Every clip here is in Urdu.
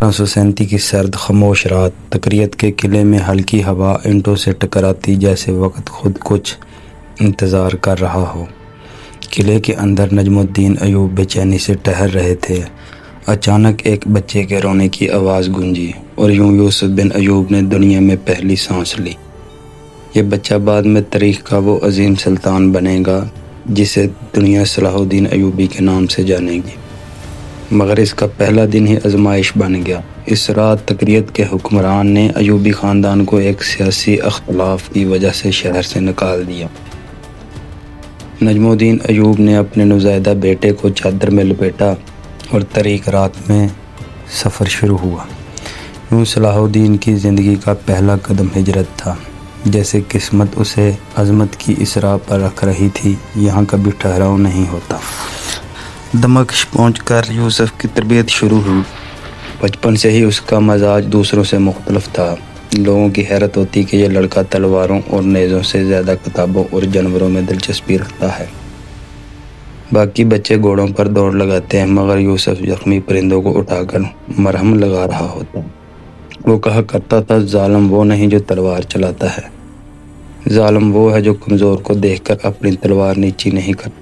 1937 کی سرد خاموش رات، تکریت کے قلعے میں ہلکی ہوا اینٹوں سے ٹکراتی جیسے وقت خود کچھ انتظار کر رہا ہو۔ قلعے کے اندر نجم الدین ایوب بے چینی سے ٹہل رہے تھے۔ اچانک ایک بچے کے رونے کی آواز گونجی اور یوں یوسف بن ایوب نے دنیا میں پہلی سانس لی۔ یہ بچہ بعد میں تاریخ کا وہ عظیم سلطان بنے گا جسے دنیا صلاح الدین ایوبی کے نام سے جانے گی، مگر اس کا پہلا دن ہی آزمائش بن گیا۔ اس رات تکریت کے حکمران نے ایوبی خاندان کو ایک سیاسی اختلاف کی وجہ سے شہر سے نکال دیا۔ نجم الدین ایوب نے اپنے نوزائیدہ بیٹے کو چادر میں لپیٹا اور طریق رات میں سفر شروع ہوا۔ یوں صلاح الدین کی زندگی کا پہلا قدم ہجرت تھا، جیسے قسمت اسے عظمت کی اسرا پر رکھ رہی تھی۔ یہاں کبھی ٹھہراؤ نہیں ہوتا۔ دمشق پہنچ کر یوسف کی تربیت شروع ہوئی۔ بچپن سے ہی اس کا مزاج دوسروں سے مختلف تھا۔ لوگوں کی حیرت ہوتی کہ یہ لڑکا تلواروں اور نیزوں سے زیادہ کتابوں اور جانوروں میں دلچسپی رکھتا ہے۔ باقی بچے گھوڑوں پر دوڑ لگاتے ہیں، مگر یوسف زخمی پرندوں کو اٹھا کر مرہم لگا رہا ہوتا۔ وہ کہا کرتا تھا، ظالم وہ نہیں جو تلوار چلاتا ہے، ظالم وہ ہے جو کمزور کو دیکھ کر اپنی تلوار نیچی نہیں کرتا۔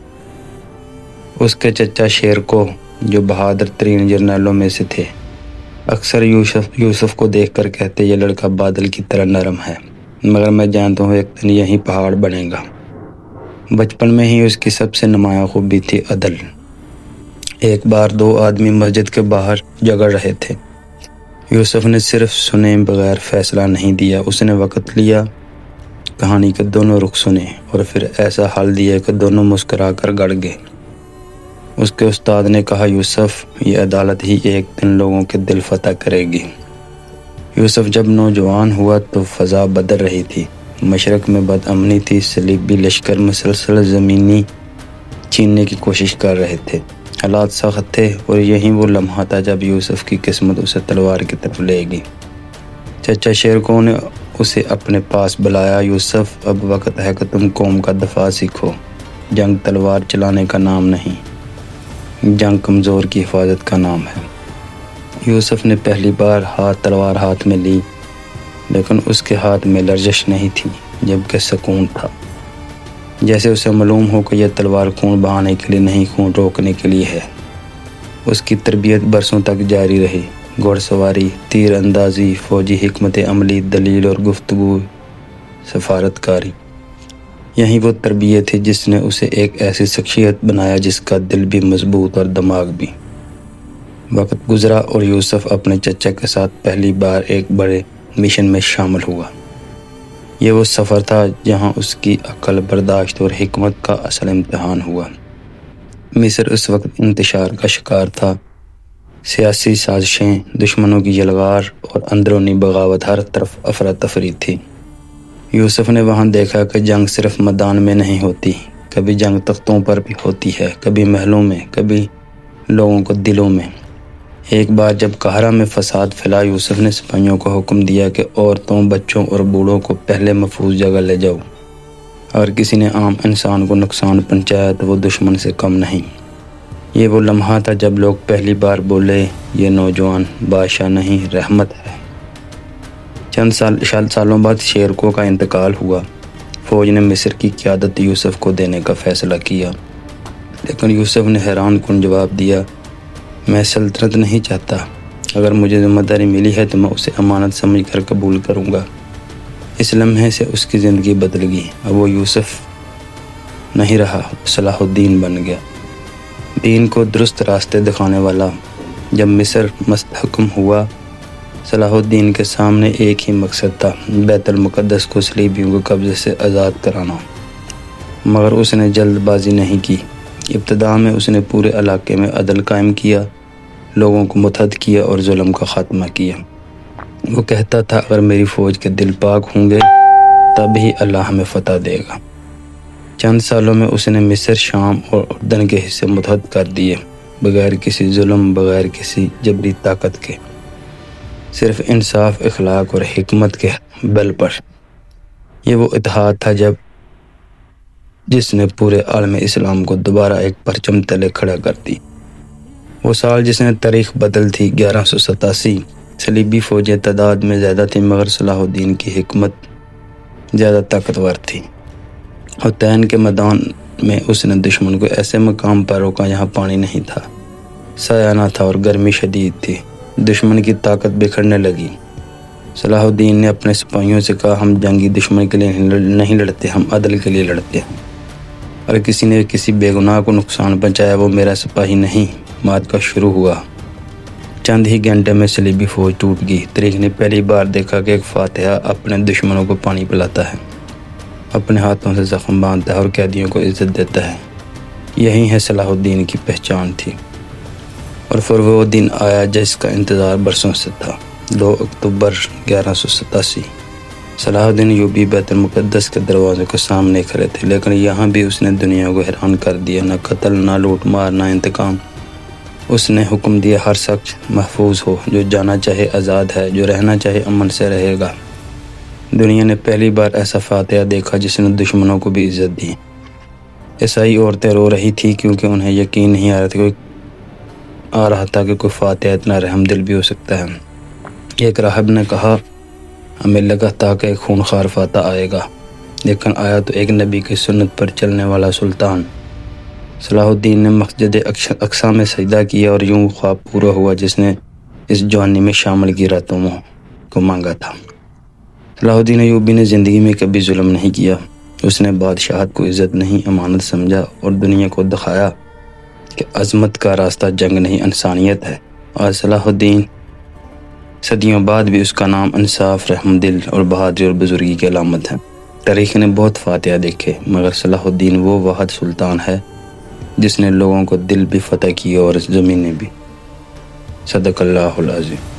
اس کے چچا شیر کو، جو بہادر ترین جرنیلوں میں سے تھے، اکثر یوسف کو دیکھ کر کہتے، یہ لڑکا بادل کی طرح نرم ہے، مگر میں جانتا ہوں ایک دن یہی پہاڑ بنے گا۔ بچپن میں ہی اس کی سب سے نمایاں خوبی تھی عدل۔ ایک بار دو آدمی مسجد کے باہر جھگڑ رہے تھے۔ یوسف نے صرف سنے بغیر فیصلہ نہیں دیا۔ اس نے وقت لیا، کہانی کے دونوں رخ سنے اور پھر ایسا حل دیا کہ دونوں مسکرا کر گڑ گئے۔ اس کے استاد نے کہا، یوسف، یہ عدالت ہی ایک دن لوگوں کے دل فتح کرے گی۔ یوسف جب نوجوان ہوا تو فضا بدل رہی تھی۔ مشرق میں بد امنی تھی، صلیبی لشکر مسلسل زمینی چھیننے کی کوشش کر رہے تھے۔ حالات سخت تھے اور یہی وہ لمحہ تھا جب یوسف کی قسمت اسے تلوار کی طرف لے گی۔ چچا شیر کو نے اسے اپنے پاس بلایا، یوسف، اب وقت ہے کہ تم قوم کا دفاع سیکھو۔ جنگ تلوار چلانے کا نام نہیں، جنگ کمزور کی حفاظت کا نام ہے۔ یوسف نے پہلی بار تلوار ہاتھ میں لی، لیکن اس کے ہاتھ میں لرزش نہیں تھی، جبکہ سکون تھا۔ جیسے اسے معلوم ہو کہ یہ تلوار خون بہانے کے لیے نہیں، خون روکنے کے لیے ہے۔ اس کی تربیت برسوں تک جاری رہی۔ گھوڑ سواری، تیر اندازی، فوجی حکمت عملی، دلیل اور گفتگو، سفارت کاری، یہی وہ تربیت تھی جس نے اسے ایک ایسی شخصیت بنایا جس کا دل بھی مضبوط اور دماغ بھی۔ وقت گزرا اور یوسف اپنے چچا کے ساتھ پہلی بار ایک بڑے مشن میں شامل ہوا۔ یہ وہ سفر تھا جہاں اس کی عقل، برداشت اور حکمت کا اصل امتحان ہوا۔ مصر اس وقت انتشار کا شکار تھا۔ سیاسی سازشیں، دشمنوں کی یلغار اور اندرونی بغاوت، ہر طرف افراتفری تھی۔ یوسف نے وہاں دیکھا کہ جنگ صرف میدان میں نہیں ہوتی، کبھی جنگ تختوں پر بھی ہوتی ہے، کبھی محلوں میں، کبھی لوگوں کو دلوں میں۔ ایک بار جب قاہرہ میں فساد پھیلا، یوسف نے سپاہیوں کو حکم دیا کہ عورتوں، بچوں اور بوڑھوں کو پہلے محفوظ جگہ لے جاؤ۔ اگر کسی نے عام انسان کو نقصان پہنچایا تو وہ دشمن سے کم نہیں۔ یہ وہ لمحہ تھا جب لوگ پہلی بار بولے، یہ نوجوان بادشاہ نہیں، رحمت ہے۔ چند سالوں بعد شیرکو کا انتقال ہوا۔ فوج نے مصر کی قیادت یوسف کو دینے کا فیصلہ کیا، لیکن یوسف نے حیران کن جواب دیا، میں سلطنت نہیں چاہتا۔ اگر مجھے ذمہ داری ملی ہے تو میں اسے امانت سمجھ کر قبول کروں گا۔ اس لمحے سے اس کی زندگی بدل گئی۔ اب وہ یوسف نہیں رہا، صلاح الدین بن گیا، دین کو درست راستے دکھانے والا۔ جب مصر مستحکم ہوا، صلاح الدین کے سامنے ایک ہی مقصد تھا، بیت المقدس کو صلیبیوں کے قبضے سے آزاد کرانا۔ مگر اس نے جلد بازی نہیں کی۔ ابتدا میں اس نے پورے علاقے میں عدل قائم کیا، لوگوں کو متحد کیا اور ظلم کا خاتمہ کیا۔ وہ کہتا تھا، اگر میری فوج کے دل پاک ہوں گے تب ہی اللہ ہمیں فتح دے گا۔ چند سالوں میں اس نے مصر، شام اور اردن کے حصے متحد کر دیے، بغیر کسی ظلم، بغیر کسی جبری طاقت کے، صرف انصاف، اخلاق اور حکمت کے بل پر۔ یہ وہ اتحاد تھا جس نے پورے عالم اسلام کو دوبارہ ایک پرچم تلے کھڑا کر دی۔ وہ سال جس نے تاریخ بدل تھی 1187۔ صلیبی فوجیں تعداد میں زیادہ تھیں مگر صلاح الدین کی حکمت زیادہ طاقتور تھی۔ حطین کے میدان میں اس نے دشمن کو ایسے مقام پر روکا جہاں پانی نہیں تھا، سایہ نہ تھا اور گرمی شدید تھی۔ دشمن کی طاقت بکھرنے لگی۔ صلاح الدین نے اپنے سپاہیوں سے کہا، ہم جنگی دشمن کے لیے نہیں لڑتے، ہم عدل کے لیے لڑتے ہیں۔ اگر کسی نے کسی بے گناہ کو نقصان پہنچایا وہ میرا سپاہی نہیں۔ مات کا شروع ہوا۔ چند ہی گھنٹے میں صلیبی فوج ٹوٹ گئی۔ تاریخ نے پہلی بار دیکھا کہ ایک فاتح اپنے دشمنوں کو پانی پلاتا ہے، اپنے ہاتھوں سے زخم باندھتا ہے اور قیدیوں کو عزت دیتا ہے۔ یہی ہے صلاح الدین کی پہچان تھی۔ اور پھر وہ دن آیا جس کا انتظار برسوں سے تھا۔ 2 اکتوبر 1187۔ صلاح الدین ایوبی بیت المقدس کے دروازے کے سامنے کھڑے تھے، لیکن یہاں بھی اس نے دنیا کو حیران کر دیا۔ نہ قتل، نہ لوٹ مار، نہ انتقام۔ اس نے حکم دیا، ہر شخص محفوظ ہو، جو جانا چاہے آزاد ہے، جو رہنا چاہے امن سے رہے گا۔ دنیا نے پہلی بار ایسا فاتح دیکھا جس نے دشمنوں کو بھی عزت دی۔ عیسائی عورتیں رو رہی تھیں کیونکہ انہیں یقین نہیں آ رہا تھا کہ کوئی فاتح اتنا رحم دل بھی ہو سکتا ہے۔ ایک راہب نے کہا، ہمیں لگا تھا کہ ایک خونخوار فاتح آئے گا، لیکن آیا تو ایک نبی کی سنت پر چلنے والا سلطان۔ صلاح الدین نے مسجد اقصیٰ میں سجدہ کیا اور یوں خواب پورا ہوا جس نے اس جوانی میں شامل کی راتوں کو مانگا تھا۔ صلاح الدین ایوبی نے زندگی میں کبھی ظلم نہیں کیا۔ اس نے بادشاہت کو عزت نہیں امانت سمجھا اور دنیا کو دکھایا کہ عظمت کا راستہ جنگ نہیں انسانیت ہے۔ آج صلاح الدین صدیوں بعد بھی اس کا نام انصاف، رحم دل اور بہادری اور بزرگی کی علامت ہے۔ تاریخ نے بہت فاتح دیکھے مگر صلاح الدین وہ واحد سلطان ہے جس نے لوگوں کو دل بھی فتح کیا اور زمینیں بھی۔ صدق اللہ العظیم۔